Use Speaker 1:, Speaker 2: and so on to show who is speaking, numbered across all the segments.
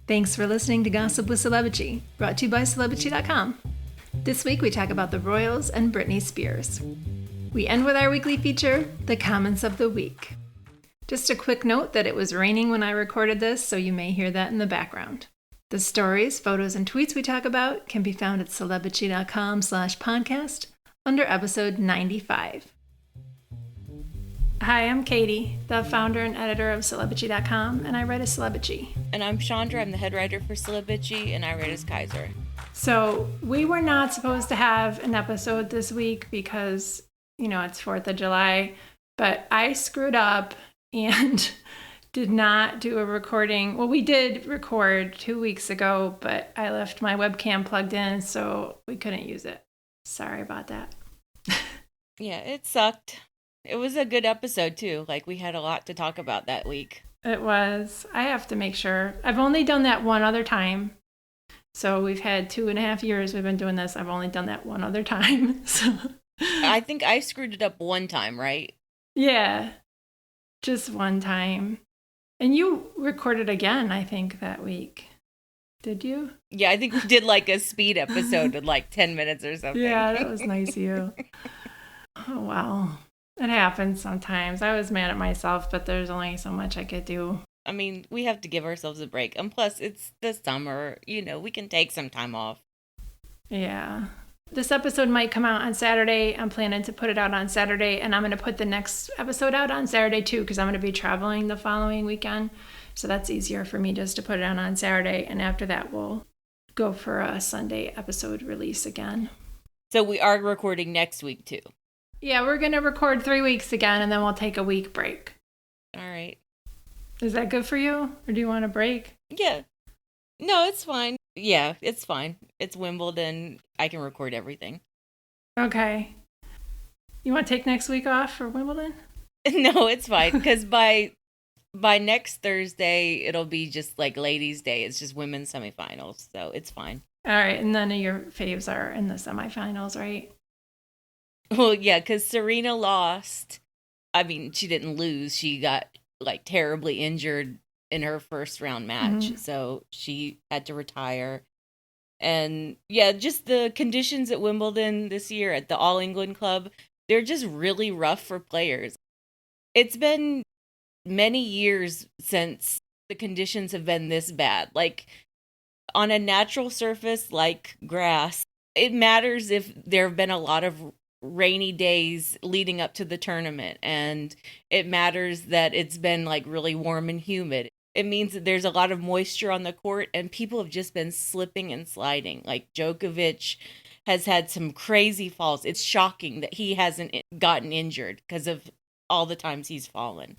Speaker 1: Thanks for listening to Gossip with Celebrity, brought to you by Celebrity.com. This week we talk about the Royals and Britney Spears. We end with our weekly feature, The Comments of the Week. Just a quick note that it was raining when I recorded this, so you may hear that in the background. The stories, photos, and tweets we talk about can be found at Celebrity.com/podcast under episode 95. Hi, I'm Katie, the founder and editor of Celebrity.com, and I write as Celebrity.
Speaker 2: And I'm Chandra, I'm the head writer for Celebrity, and I write as Kaiser.
Speaker 1: So we were not supposed to have an episode this week because, it's 4th of July, but I screwed up and did not do a recording. Well, we did record 2 weeks ago, but I left my webcam plugged in, so we couldn't use it. Sorry about that.
Speaker 2: Yeah, it sucked. It was a good episode, too. We had a lot to talk about that week.
Speaker 1: It was. I have to make sure. I've only done that one other time. So we've had 2.5 years we've been doing this. I've only done that one other time. So
Speaker 2: I think I screwed it up one time, right?
Speaker 1: Yeah, just one time. And you recorded again, I think, that week. Did you?
Speaker 2: Yeah, I think we did a speed episode in 10 minutes or something.
Speaker 1: Yeah, that was nice of you. Oh, wow. It happens sometimes. I was mad at myself, but there's only so much I could do.
Speaker 2: I mean, we have to give ourselves a break. And plus, it's the summer. We can take some time off.
Speaker 1: Yeah. This episode might come out on Saturday. I'm planning to put it out on Saturday, and I'm going to put the next episode out on Saturday, too, because I'm going to be traveling the following weekend. So that's easier for me just to put it out on Saturday, and after that, we'll go for a Sunday episode release again.
Speaker 2: So we are recording next week, too.
Speaker 1: Yeah, we're going to record 3 weeks again, and then we'll take a week break.
Speaker 2: All right.
Speaker 1: Is that good for you? Or do you want a break?
Speaker 2: Yeah. No, it's fine. Yeah, it's fine. It's Wimbledon. I can record everything.
Speaker 1: Okay. You want to take next week off for Wimbledon?
Speaker 2: No, it's fine. Because by next Thursday, it'll be just Ladies' Day. It's just women's semifinals. So it's fine.
Speaker 1: All right. And none of your faves are in the semifinals, right?
Speaker 2: Well, yeah, because Serena lost. I mean, she didn't lose. She got terribly injured in her first round match. Mm-hmm. So she had to retire. And yeah, just the conditions at Wimbledon this year at the All England Club, they're just really rough for players. It's been many years since the conditions have been this bad. On a natural surface like grass, it matters if there have been a lot of rainy days leading up to the tournament, and it matters that it's been really warm and humid. It means that there's a lot of moisture on the court, and people have just been slipping and sliding. Djokovic has had some crazy falls. It's shocking that he hasn't gotten injured because of all the times he's fallen.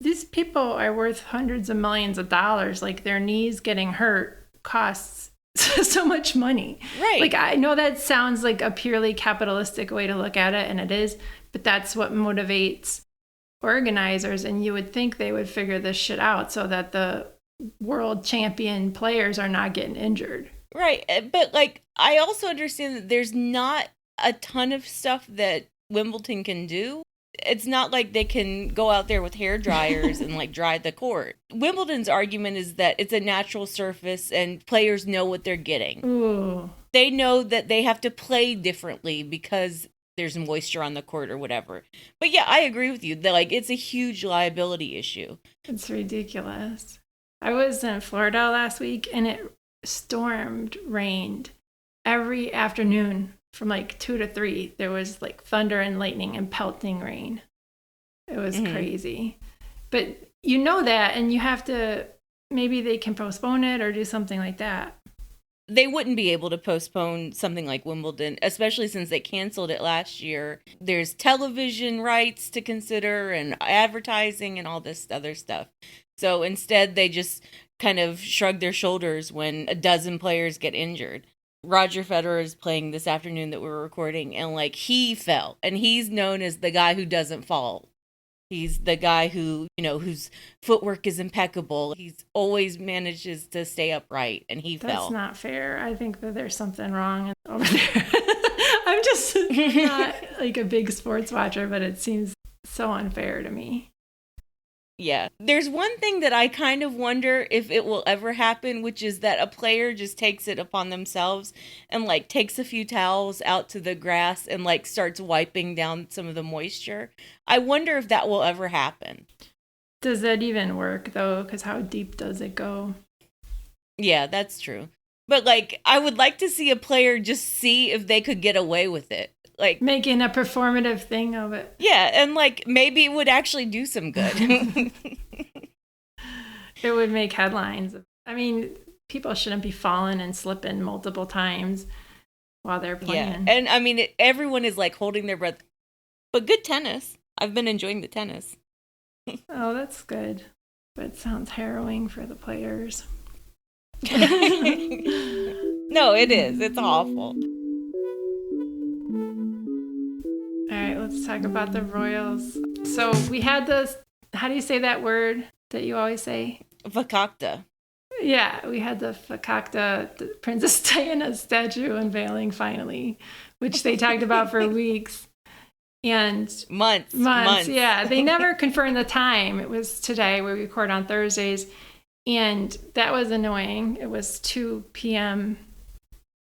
Speaker 1: These people are worth hundreds of millions of dollars. Their knees getting hurt costs so much money.
Speaker 2: Right.
Speaker 1: I know that sounds like a purely capitalistic way to look at it, and it is, but that's what motivates organizers, and you would think they would figure this shit out so that the world champion players are not getting injured.
Speaker 2: Right. But I also understand that there's not a ton of stuff that Wimbledon can do. It's not like they can go out there with hair dryers and dry the court. Wimbledon's argument is that it's a natural surface and players know what they're getting.
Speaker 1: Ooh.
Speaker 2: They know that they have to play differently because there's moisture on the court or whatever. But yeah, I agree with you that it's a huge liability issue.
Speaker 1: It's ridiculous. I was in Florida last week and it rained every afternoon. From 2 to 3, there was thunder and lightning and pelting rain. It was crazy. But you know that, and you have to, maybe they can postpone it or do something like that.
Speaker 2: They wouldn't be able to postpone something like Wimbledon, especially since they canceled it last year. There's television rights to consider and advertising and all this other stuff. So instead, they just kind of shrug their shoulders when a dozen players get injured. Roger Federer is playing this afternoon that we're recording, and he fell, and he's known as the guy who doesn't fall. He's the guy who, whose footwork is impeccable. He's always manages to stay upright, and he fell.
Speaker 1: That's not fair. I think that there's something wrong over there. I'm just not a big sports watcher, but it seems so unfair to me.
Speaker 2: Yeah. There's one thing that I kind of wonder if it will ever happen, which is that a player just takes it upon themselves and like takes a few towels out to the grass and like starts wiping down some of the moisture. I wonder if that will ever happen.
Speaker 1: Does that even work though? Because how deep does it go?
Speaker 2: Yeah, that's true. But like, I would like to see a player just see if they could get away with it. Like
Speaker 1: making a performative thing of it.
Speaker 2: Yeah, and like maybe it would actually do some good.
Speaker 1: It would make headlines. I mean, people shouldn't be falling and slipping multiple times while they're playing.
Speaker 2: Yeah, and I mean, everyone is like holding their breath. But good tennis. I've been enjoying the tennis.
Speaker 1: Oh, that's good. But it sounds harrowing for the players.
Speaker 2: No, it is. It's awful.
Speaker 1: All right, let's talk about the Royals. So we had this, how do you say that word that you always say?
Speaker 2: Fakakta.
Speaker 1: Yeah, we had the fakakta, the Princess Diana statue unveiling finally, which they talked about for weeks. And
Speaker 2: months.
Speaker 1: Yeah, they never confirmed the time. It was today. We record on Thursdays. And that was annoying. It was 2 p.m.,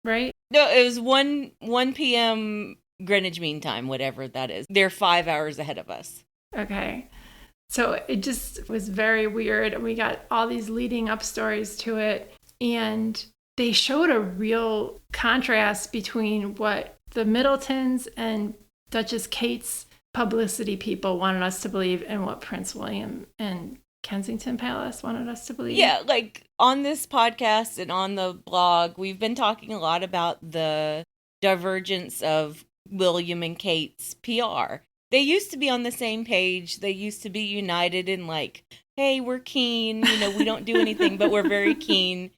Speaker 1: right?
Speaker 2: No, it was 1 p.m. Greenwich Mean Time, whatever that is. They're 5 hours ahead of us.
Speaker 1: Okay. So it just was very weird. We got all these leading up stories to it. And they showed a real contrast between what the Middletons and Duchess Kate's publicity people wanted us to believe and what Prince William and Kensington Palace wanted us to believe.
Speaker 2: Yeah, like on this podcast and on the blog, we've been talking a lot about the divergence of William and Kate's PR. They used to be on the same page. They used to be united in like, hey, we're keen. We don't do anything, but we're very keen.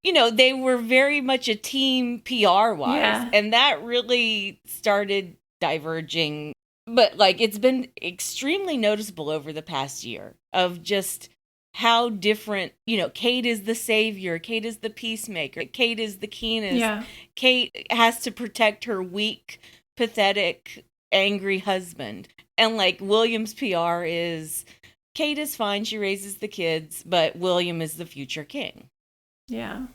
Speaker 2: They were very much a team PR-wise. Yeah. And that really started diverging. But like, it's been extremely noticeable over the past year of just how different, Kate is the savior. Kate is the peacemaker. Kate is the keenest.
Speaker 1: Yeah.
Speaker 2: Kate has to protect her weak, pathetic, angry husband. And like William's PR is, Kate is fine. She raises the kids, but William is the future king.
Speaker 1: Yeah.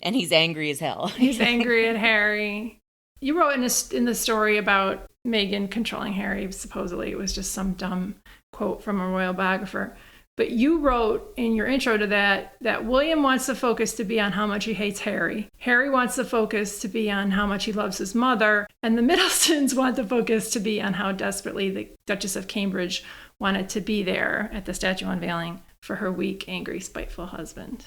Speaker 2: And he's angry as hell.
Speaker 1: He's angry at Harry. You wrote in the story about Meghan controlling Harry. Supposedly it was just some dumb quote from a royal biographer. But you wrote in your intro to that William wants the focus to be on how much he hates Harry. Harry wants the focus to be on how much he loves his mother. And the Middletons want the focus to be on how desperately the Duchess of Cambridge wanted to be there at the statue unveiling for her weak, angry, spiteful husband.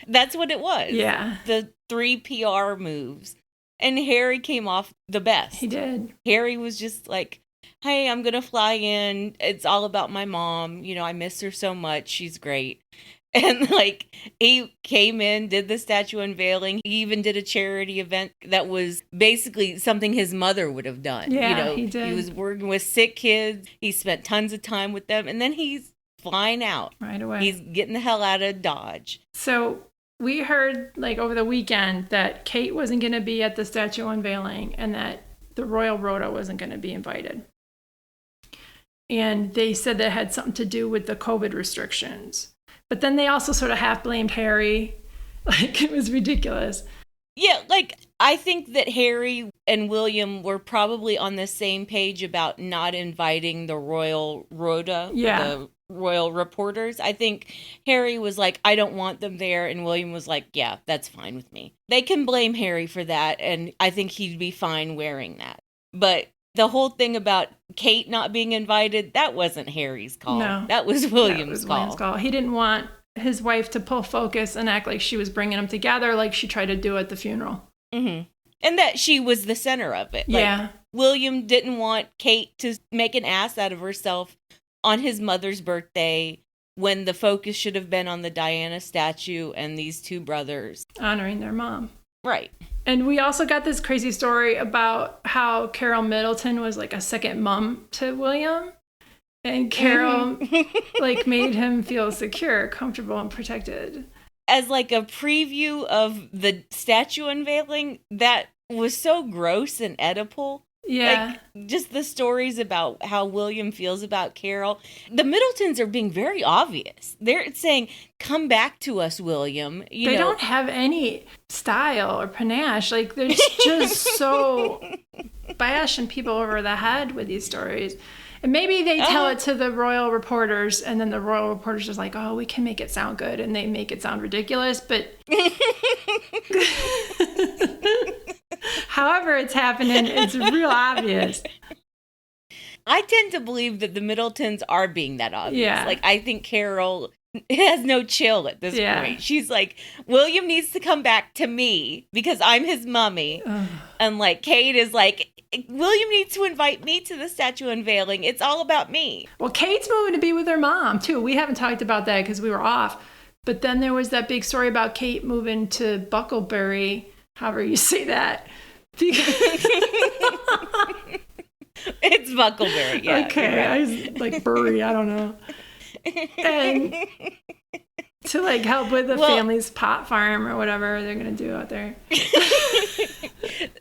Speaker 2: That's what it was.
Speaker 1: Yeah.
Speaker 2: The 3 PR moves. And Harry came off the best.
Speaker 1: He did.
Speaker 2: Harry was just like, hey, I'm going to fly in. It's all about my mom. I miss her so much. She's great. And like, he came in, did the statue unveiling. He even did a charity event that was basically something his mother would have done.
Speaker 1: Yeah, he did.
Speaker 2: He was working with sick kids. He spent tons of time with them. And then he's flying out.
Speaker 1: Right away.
Speaker 2: He's getting the hell out of Dodge.
Speaker 1: So we heard like over the weekend that Kate wasn't going to be at the statue unveiling and that the Royal Rota wasn't going to be invited. And they said that had something to do with the COVID restrictions. But then they also sort of half blamed Harry. Like, it was ridiculous.
Speaker 2: Yeah, like, I think that Harry and William were probably on the same page about not inviting the Royal Rota, the royal reporters. I think Harry was like, I don't want them there. And William was like, yeah, that's fine with me. They can blame Harry for that. And I think he'd be fine wearing that. But the whole thing about Kate not being invited, that wasn't Harry's call.
Speaker 1: No.
Speaker 2: That was William's call.
Speaker 1: He didn't want his wife to pull focus and act like she was bringing them together like she tried to do at the funeral.
Speaker 2: Mm-hmm. And that she was the center of it.
Speaker 1: Yeah.
Speaker 2: Like, William didn't want Kate to make an ass out of herself on his mother's birthday when the focus should have been on the Diana statue and these two brothers.
Speaker 1: Honoring their mom.
Speaker 2: Right.
Speaker 1: And we also got this crazy story about how Carol Middleton was like a second mom to William. And Carol like made him feel secure, comfortable, and protected.
Speaker 2: As like a preview of the statue unveiling, that was so gross and Oedipal.
Speaker 1: Yeah.
Speaker 2: Like, just the stories about how William feels about Carol. The Middletons are being very obvious. They're saying, come back to us, William.
Speaker 1: They don't have any style or panache. Like, they're just so bashing people over the head with these stories. And maybe they tell it to the royal reporters, and then the royal reporters is like, oh, we can make it sound good, and they make it sound ridiculous. But however it's happening, it's real obvious.
Speaker 2: I tend to believe that the Middletons are being that obvious.
Speaker 1: Yeah.
Speaker 2: Like, I think Carol has no chill at this point. She's like, William needs to come back to me because I'm his mummy. And like, Kate is like, William needs to invite me to the statue unveiling. It's all about me.
Speaker 1: Well, Kate's moving to be with her mom, too. We haven't talked about that because we were off. But then there was that big story about Kate moving to Bucklebury, however you say that.
Speaker 2: It's Bucklebury, yeah.
Speaker 1: Okay,
Speaker 2: right.
Speaker 1: I was like Bury, I don't know. And to like help with the family's pot farm or whatever they're going to do out there.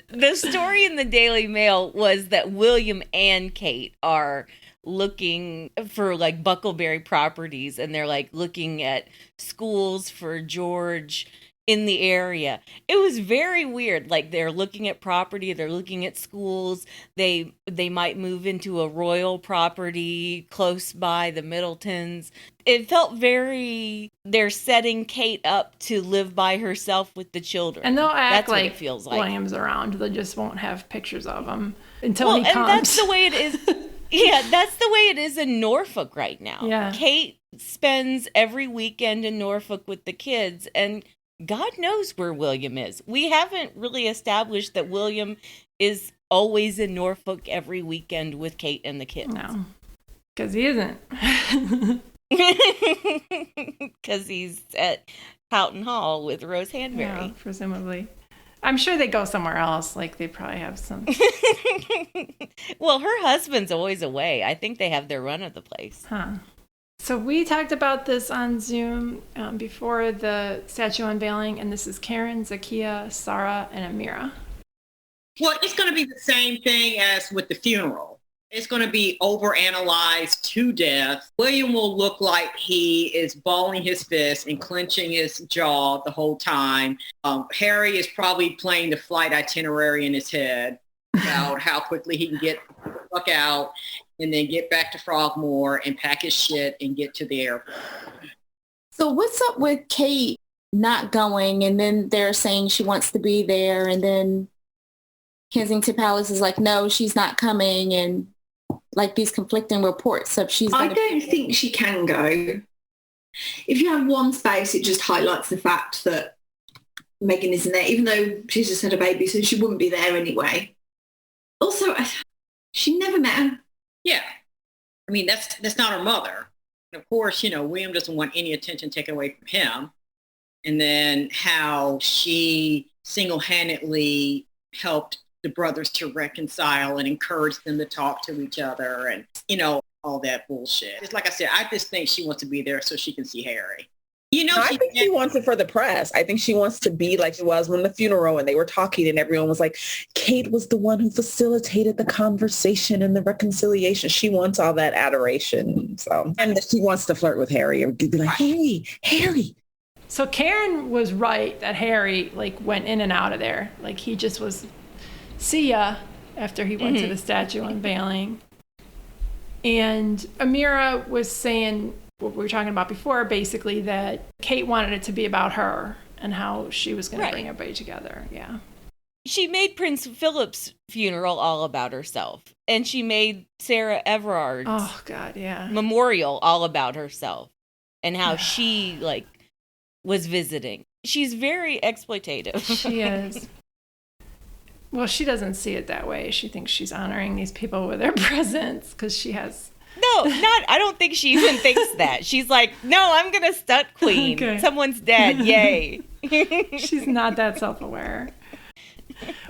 Speaker 2: The story in the Daily Mail was that William and Kate are looking for like Bucklebury properties, and they're like looking at schools for George in the area. It was very weird. Like, they're looking at property, they're looking at schools. They might move into a royal property close by the Middletons. It felt very, they're setting Kate up to live by herself with the children.
Speaker 1: And they'll act
Speaker 2: that's
Speaker 1: like,
Speaker 2: what it feels like
Speaker 1: William's around. They just won't have pictures of him until he comes.
Speaker 2: And that's the way it is. Yeah, that's the way it is in Norfolk right now.
Speaker 1: Yeah.
Speaker 2: Kate spends every weekend in Norfolk with the kids, and God knows where William is. We haven't really established that William is always in Norfolk every weekend with Kate and the kids.
Speaker 1: No, because he isn't.
Speaker 2: Because he's at Houghton Hall with Rose Hanbury.
Speaker 1: Yeah, presumably. I'm sure they go somewhere else. Like, they probably have some.
Speaker 2: Well, her husband's always away. I think they have their run of the place.
Speaker 1: Huh. So we talked about this on Zoom before the statue unveiling, and this is Karen, Zakiya, Sarah, and Amira.
Speaker 3: Well, it's going to be the same thing as with the funeral. It's going to be overanalyzed to death. William will look like he is balling his fist and clenching his jaw the whole time. Harry is probably playing the flight itinerary in his head about how quickly he can get the fuck out and then get back to Frogmore and pack his shit and get to the airport.
Speaker 4: So what's up with Kate not going, and then they're saying she wants to be there, and then Kensington Palace is like, no, she's not coming, and like these conflicting reports of she's
Speaker 5: I don't think she can go. If you have one space, it just highlights the fact that Meghan isn't there, even though she's just had a baby, so she wouldn't be there anyway. Also, she never met her.
Speaker 3: Yeah. I mean, that's not her mother. And of course, William doesn't want any attention taken away from him. And then how she single-handedly helped the brothers to reconcile and encourage them to talk to each other and, all that bullshit. It's like I said, I just think she wants to be there so she can see Harry.
Speaker 6: I think she wants it for the press. I think she wants to be like it was when the funeral and they were talking and everyone was like, Kate was the one who facilitated the conversation and the reconciliation. She wants all that adoration. And she wants to flirt with Harry and be like, Harry.
Speaker 1: So Karen was right that Harry went in and out of there. He just was, see ya, after he went to the statue unveiling. And Amira was saying what we were talking about before, basically, that Kate wanted it to be about her and how she was going to bring everybody together. Yeah.
Speaker 2: She made Prince Philip's funeral all about herself. And she made Sarah Everard's memorial all about herself and how she, was visiting. She's very exploitative.
Speaker 1: She is. Well, she doesn't see it that way. She thinks she's honoring these people with her presence because she has...
Speaker 2: I don't think she even thinks that. She's like, no, I'm going to stunt queen. Okay. Someone's dead. Yay.
Speaker 1: She's not that self-aware.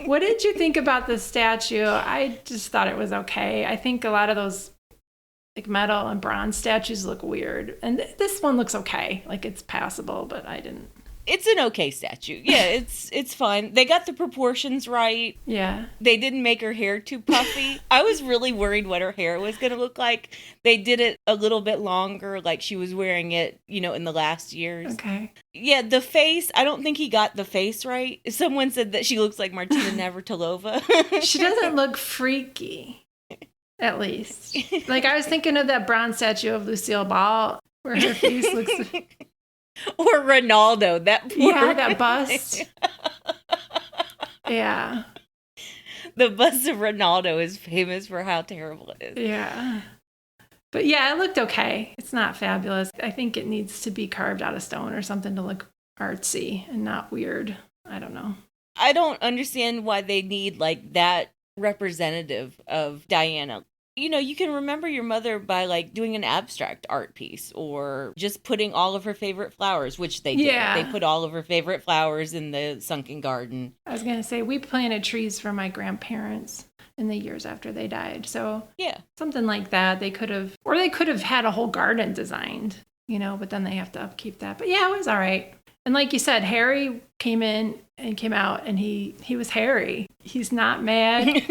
Speaker 1: What did you think about the statue? I just thought it was okay. I think a lot of those metal and bronze statues look weird. And this one looks okay. It's passable, but I didn't.
Speaker 2: It's an okay statue. Yeah, it's fine. They got the proportions right.
Speaker 1: Yeah.
Speaker 2: They didn't make her hair too puffy. I was really worried what her hair was going to look like. They did it a little bit longer, like she was wearing it, in the last years.
Speaker 1: Okay.
Speaker 2: Yeah, the face, I don't think he got the face right. Someone said that she looks like Martina Navratilova.
Speaker 1: She doesn't look freaky, at least. Like, I was thinking of that bronze statue of Lucille Ball, where her face looks...
Speaker 2: Or Ronaldo, that poor
Speaker 1: that bust. Yeah.
Speaker 2: The bust of Ronaldo is famous for how terrible it is.
Speaker 1: Yeah. But yeah, it looked okay. It's not fabulous. I think it needs to be carved out of stone or something to look artsy and not weird. I don't know.
Speaker 2: I don't understand why they need like that representative of Diana. You can remember your mother by like doing an abstract art piece or just putting all of her favorite flowers, which they did.
Speaker 1: Yeah.
Speaker 2: They put all of her favorite flowers in the sunken garden.
Speaker 1: I was going to say, we planted trees for my grandparents in the years after they died. So
Speaker 2: yeah,
Speaker 1: something like that. They could have had a whole garden designed, but then they have to upkeep that. But yeah, it was all right. And like you said, Harry came in and came out, and he was Harry. He's not mad.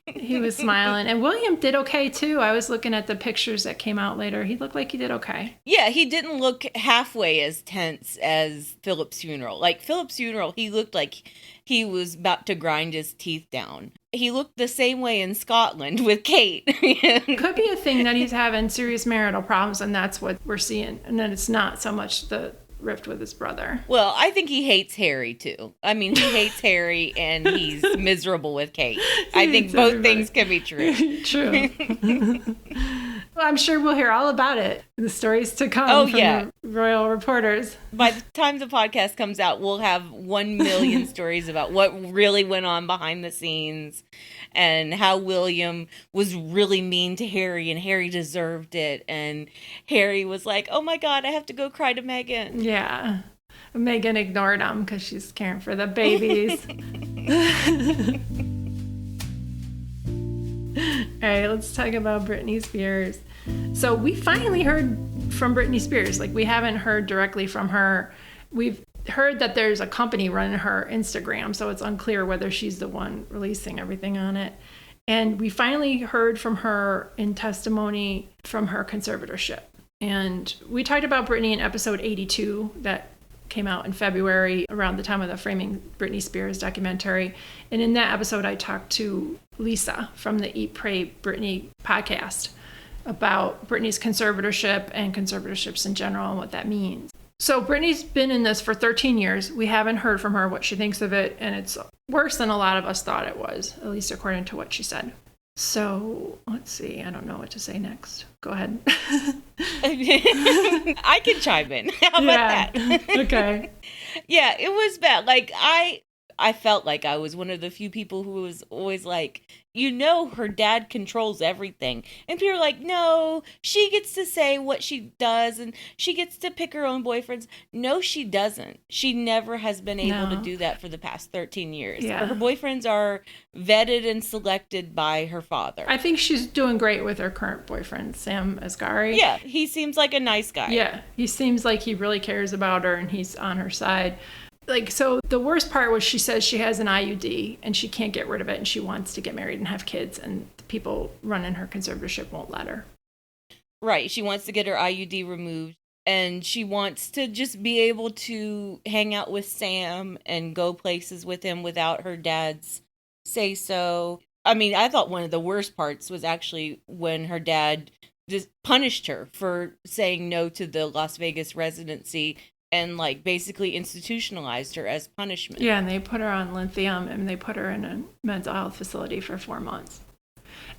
Speaker 1: He was smiling. And William did okay, too. I was looking at the pictures that came out later. He looked like he did okay.
Speaker 2: Yeah, he didn't look halfway as tense as Philip's funeral. Like, Philip's funeral, he looked like he was about to grind his teeth down. He looked the same way in Scotland with Kate.
Speaker 1: Could be a thing that he's having serious marital problems, and that's what we're seeing. And then it's not so much the rift with his brother.
Speaker 2: Well, I think he hates Harry too. I mean, he hates Harry and he's miserable with Kate. I think both things can be true.
Speaker 1: True. Well, I'm sure we'll hear all about it. The stories to come from the royal reporters.
Speaker 2: By the time the podcast comes out, we'll have 1 million stories about what really went on behind the scenes and how William was really mean to Harry and Harry deserved it. And Harry was like, oh my God, I have to go cry to Meghan.
Speaker 1: Yeah. Meghan ignored him because she's caring for the babies. All right, let's talk about Britney Spears. So we finally heard from Britney Spears. Like, we haven't heard directly from her. We've heard that there's a company running her Instagram, so it's unclear whether she's the one releasing everything on it. And we finally heard from her in testimony from her conservatorship. And we talked about Britney in episode 82 that came out in February around the time of the Framing Britney Spears documentary. And in that episode, I talked to Lisa from the Eat, Pray, Britney podcast about Britney's conservatorship and conservatorships in general and what that means. So Britney's been in this for 13 years. We haven't heard from her what she thinks of it, and it's worse than a lot of us thought it was, at least according to what she said. So let's see. I don't know what to say next. Go ahead.
Speaker 2: I can chime in. How about that?
Speaker 1: Okay.
Speaker 2: Yeah, it was bad. Like, I felt like I was one of the few people who was always like, her dad controls everything. And people are like, no, she gets to say what she does and she gets to pick her own boyfriends. No, she doesn't. She never has been able to do that for the past 13 years.
Speaker 1: Yeah.
Speaker 2: Her boyfriends are vetted and selected by her father.
Speaker 1: I think she's doing great with her current boyfriend, Sam Asghari.
Speaker 2: Yeah, he seems like a nice guy.
Speaker 1: Yeah, he seems like he really cares about her and he's on her side. Like, so the worst part was she says she has an IUD and she can't get rid of it and she wants to get married and have kids, and the people running her conservatorship won't let her.
Speaker 2: Right. She wants to get her IUD removed and she wants to just be able to hang out with Sam and go places with him without her dad's say so. I mean, I thought one of the worst parts was actually when her dad just punished her for saying no to the Las Vegas residency and like basically institutionalized her as punishment.
Speaker 1: Yeah, and they put her on lithium and they put her in a mental health facility for 4 months.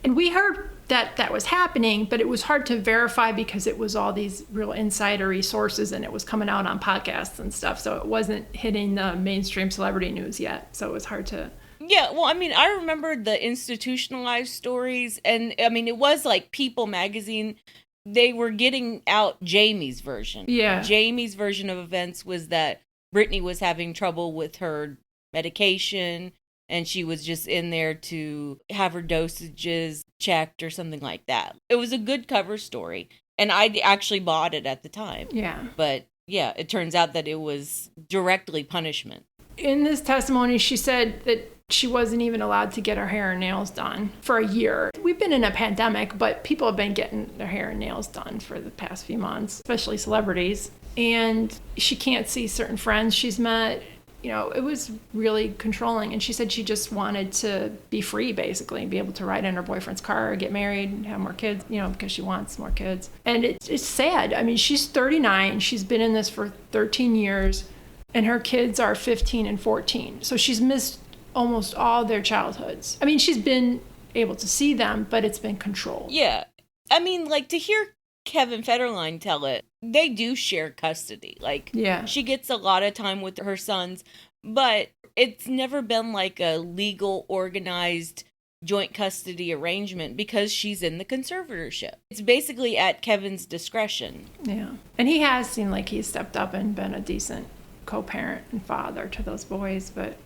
Speaker 1: And we heard that that was happening, but it was hard to verify because it was all these real insidery sources and it was coming out on podcasts and stuff. So it wasn't hitting the mainstream celebrity news yet. So it was hard to...
Speaker 2: Yeah, well, I mean, I remember the institutionalized stories, and I mean, it was like People magazine. They were getting out Jamie's version.
Speaker 1: Yeah.
Speaker 2: Jamie's version of events was that Britney was having trouble with her medication and she was just in there to have her dosages checked or something like that. It was a good cover story and I actually bought it at the time.
Speaker 1: Yeah.
Speaker 2: But yeah, it turns out that it was directly punishment.
Speaker 1: In this testimony, she said that she wasn't even allowed to get her hair and nails done for a year. We've been in a pandemic, but people have been getting their hair and nails done for the past few months, especially celebrities. And she can't see certain friends she's met. You know, it was really controlling. And she said she just wanted to be free, basically, and be able to ride in her boyfriend's car, get married, and have more kids, you know, because she wants more kids. And it's sad. I mean, she's 39. She's been in this for 13 years, and her kids are 15 and 14. So she's missed almost all their childhoods. I mean, she's been able to see them, but it's been controlled.
Speaker 2: Yeah. I mean, like, to hear Kevin Federline tell it, they do share custody. Like,
Speaker 1: yeah,
Speaker 2: she gets a lot of time with her sons, but it's never been like a legal, organized joint custody arrangement because she's in the conservatorship. It's basically at Kevin's discretion.
Speaker 1: Yeah. And he has seemed like he's stepped up and been a decent co-parent and father to those boys, but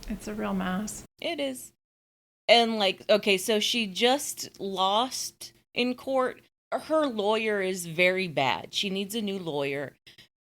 Speaker 1: it's a real mess.
Speaker 2: It is. And like, okay, so she just lost in court. Her lawyer is very bad. She needs a new lawyer,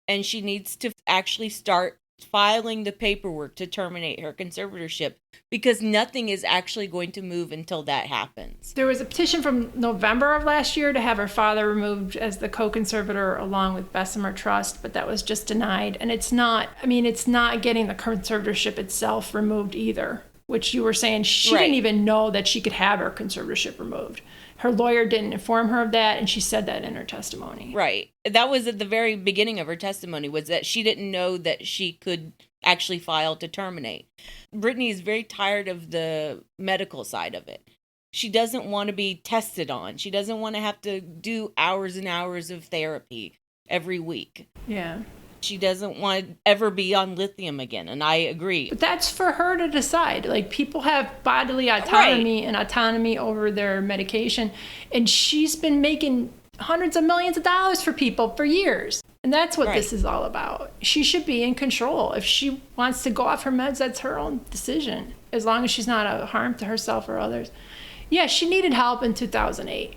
Speaker 2: and she needs to actually start filing the paperwork to terminate her conservatorship because nothing is actually going to move until that happens.
Speaker 1: There was a petition from November of last year to have her father removed as the co-conservator along with Bessemer Trust, but that was just denied. And it's not getting the conservatorship itself removed either, which you were saying she didn't even know that she could have her conservatorship removed. Her lawyer didn't inform her of that, and she said that in her testimony.
Speaker 2: Right. That was at the very beginning of her testimony, was that she didn't know that she could actually file to terminate. Britney is very tired of the medical side of it. She doesn't want to be tested on. She doesn't want to have to do hours and hours of therapy every week.
Speaker 1: Yeah.
Speaker 2: She doesn't want to ever be on lithium again, and I agree.
Speaker 1: But that's for her to decide. Like, people have bodily autonomy and autonomy over their medication, and she's been making hundreds of millions of dollars for people for years. And that's what this is all about. She should be in control. If she wants to go off her meds, that's her own decision, as long as she's not a harm to herself or others. Yeah, she needed help in 2008,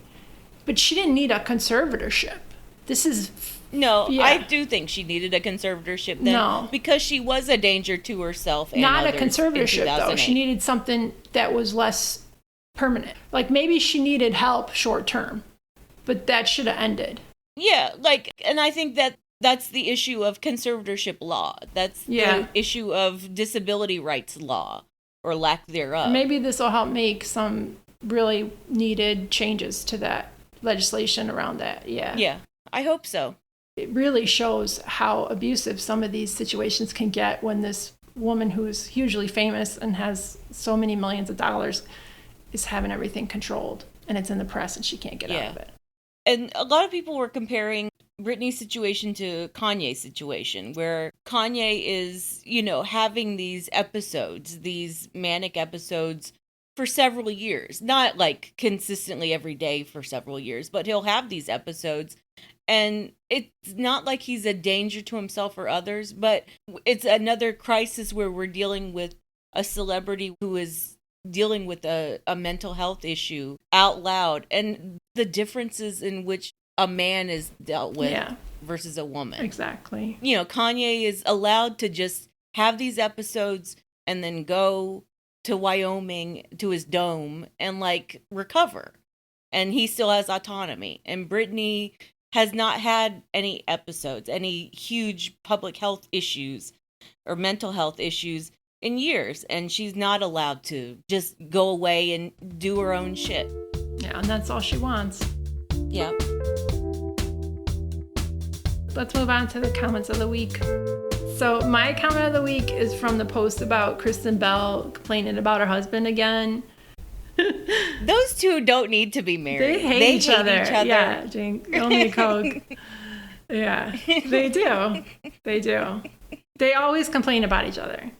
Speaker 1: but she didn't need a conservatorship. This is...
Speaker 2: No, yeah. I do think she needed a conservatorship then because she was a danger to herself and
Speaker 1: not
Speaker 2: others.
Speaker 1: A conservatorship, though. She needed something that was less permanent. Like, maybe she needed help short term, but that should have ended.
Speaker 2: Yeah, like, and I think that that's the issue of conservatorship law. That's the issue of disability rights law, or lack thereof.
Speaker 1: Maybe this will help make some really needed changes to that legislation around that. Yeah.
Speaker 2: Yeah, I hope so.
Speaker 1: It really shows how abusive some of these situations can get when this woman who's hugely famous and has so many millions of dollars is having everything controlled, and it's in the press and she can't get out of it.
Speaker 2: And a lot of people were comparing Britney's situation to Kanye's situation, where Kanye is, you know, having these episodes, these manic episodes for several years. Not like consistently every day for several years, but he'll have these episodes. And it's not like he's a danger to himself or others, but it's another crisis where we're dealing with a celebrity who is dealing with a mental health issue out loud, and the differences in which a man is dealt with versus a woman.
Speaker 1: Exactly.
Speaker 2: You know, Kanye is allowed to just have these episodes and then go to Wyoming to his dome and like recover. And he still has autonomy. And Britney has not had any episodes, any huge public health issues or mental health issues in years. And she's not allowed to just go away and do her own shit.
Speaker 1: Yeah, and that's all she wants.
Speaker 2: Yeah.
Speaker 1: Let's move on to the comments of the week. So my comment of the week is from the post about Kristen Bell complaining about her husband again.
Speaker 2: Those two don't need to be married.
Speaker 1: They hate each other. Yeah, drink only Coke. Yeah, they do. They do. They always complain about each other.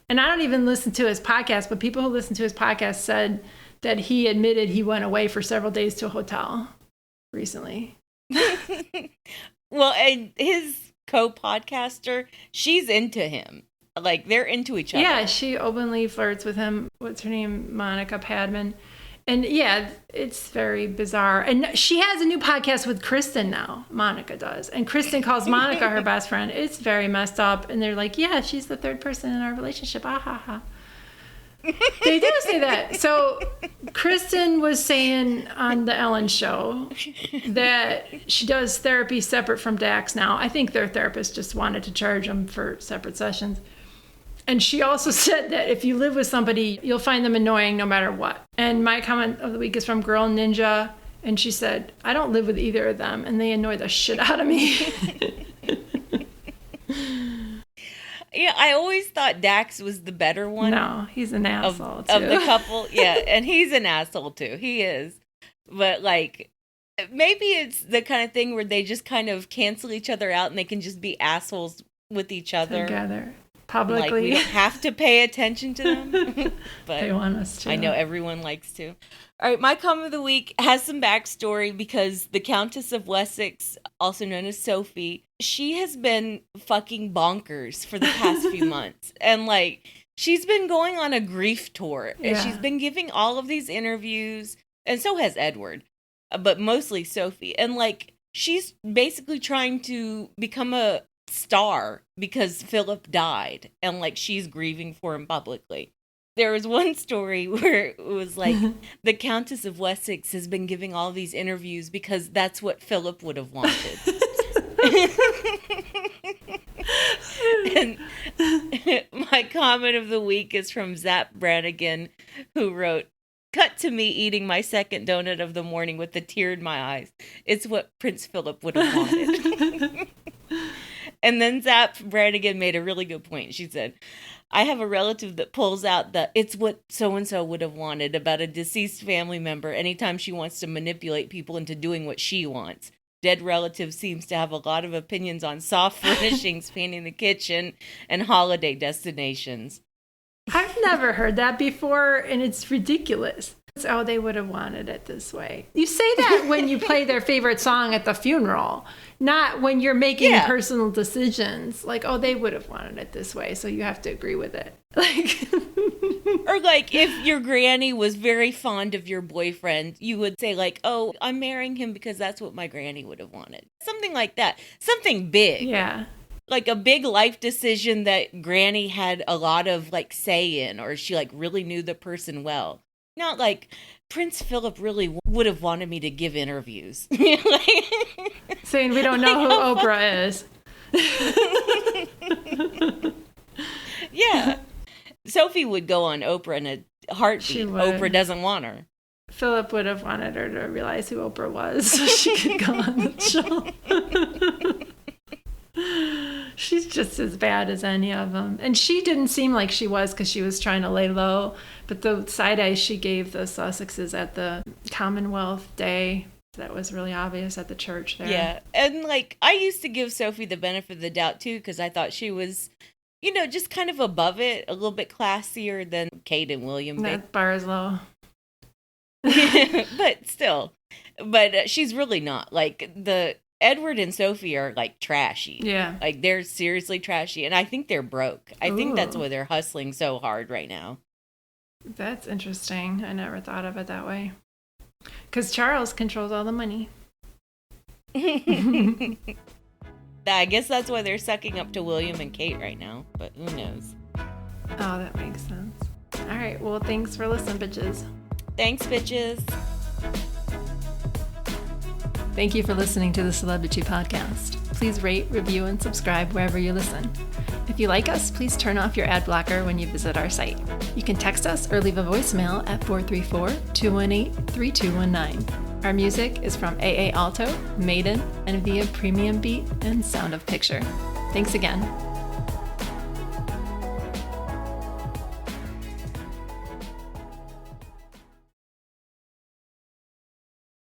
Speaker 1: And I don't even listen to his podcast, but people who listen to his podcast said that he admitted he went away for several days to a hotel recently.
Speaker 2: Well, and his co-podcaster, she's into him. Like, they're into each other.
Speaker 1: Yeah, she openly flirts with him. What's her name? Monica Padman. And yeah, it's very bizarre. And she has a new podcast with Kristen now. Monica does. And Kristen calls Monica her best friend. It's very messed up. And they're like, yeah, she's the third person in our relationship. Ah, ha, ha. They do say that. So Kristen was saying on the Ellen show that she does therapy separate from Dax now. I think their therapist just wanted to charge them for separate sessions. And she also said that if you live with somebody, you'll find them annoying no matter what. And my comment of the week is from Girl Ninja. And she said, I don't live with either of them, and they annoy the shit out of me.
Speaker 2: Yeah, I always thought Dax was the better one.
Speaker 1: No, he's an asshole, too.
Speaker 2: Of the couple. Yeah, and he's an asshole, too. He is. But, like, maybe it's the kind of thing where they just kind of cancel each other out and they can just be assholes with each other.
Speaker 1: Together. Publicly.
Speaker 2: Like, we don't have to pay attention to them. But
Speaker 1: they want us to.
Speaker 2: I know everyone likes to. All right, my comment of the week has some backstory because the Countess of Wessex, also known as Sophie, she has been fucking bonkers for the past few months. And, like, she's been going on a grief tour.
Speaker 1: Yeah.
Speaker 2: And she's been giving all of these interviews. And so has Edward. But mostly Sophie. And, like, she's basically trying to become a star because Philip died. And, like, she's grieving for him publicly. There was one story where it was like, the Countess of Wessex has been giving all these interviews because that's what Philip would have wanted. And my comment of the week is from Zap Brannigan, who wrote, "Cut to me eating my second donut of the morning with a tear in my eyes. It's what Prince Philip would have wanted." And then Zap Brannigan made a really good point. She said, "I have a relative that pulls out the 'it's what so-and-so would have wanted' about a deceased family member anytime she wants to manipulate people into doing what she wants. Dead relative seems to have a lot of opinions on soft furnishings, painting the kitchen, and holiday destinations."
Speaker 1: I've never heard that before, and it's ridiculous. Oh, they would have wanted it this way. You say that when you play their favorite song at the funeral, not when you're making personal decisions. Like, oh, they would have wanted it this way, so you have to agree with it. Like,
Speaker 2: or like if your granny was very fond of your boyfriend, you would say like, "Oh, I'm marrying him because that's what my granny would have wanted." Something like that. Something big.
Speaker 1: Yeah.
Speaker 2: Like a big life decision that granny had a lot of like say in, or she like really knew the person well. Not like Prince Philip really would have wanted me to give interviews.
Speaker 1: Saying we don't know who Oprah is.
Speaker 2: Yeah. Sophie would go on Oprah in a heartbeat. Oprah doesn't want her.
Speaker 1: Philip would have wanted her to realize who Oprah was so she could go on the show. She's just as bad as any of them. And she didn't seem like she was because she was trying to lay low. But the side eye she gave the Sussexes at the Commonwealth Day, that was really obvious at the church there.
Speaker 2: Yeah. And like, I used to give Sophie the benefit of the doubt too, because I thought she was, you know, just kind of above it, a little bit classier than Kate and William.
Speaker 1: That bar is low.
Speaker 2: But still. But she's really not. Like, the Edward and Sophie are like trashy.
Speaker 1: Yeah.
Speaker 2: Like they're seriously trashy. And I think they're broke. I think that's why they're hustling so hard right now.
Speaker 1: That's interesting. I never thought of it that way. Because Charles controls all the money.
Speaker 2: I guess that's why they're sucking up to William and Kate right now. But who knows?
Speaker 1: Oh, that makes sense. All right. Well, thanks for listening, bitches.
Speaker 2: Thanks, bitches.
Speaker 1: Thank you for listening to the Celebrity Podcast. Please rate, review, and subscribe wherever you listen. If you like us, please turn off your ad blocker when you visit our site. You can text us or leave a voicemail at 434-218-3219. Our music is from AA Alto, Maiden, and via Premium Beat and Sound of Picture. Thanks again.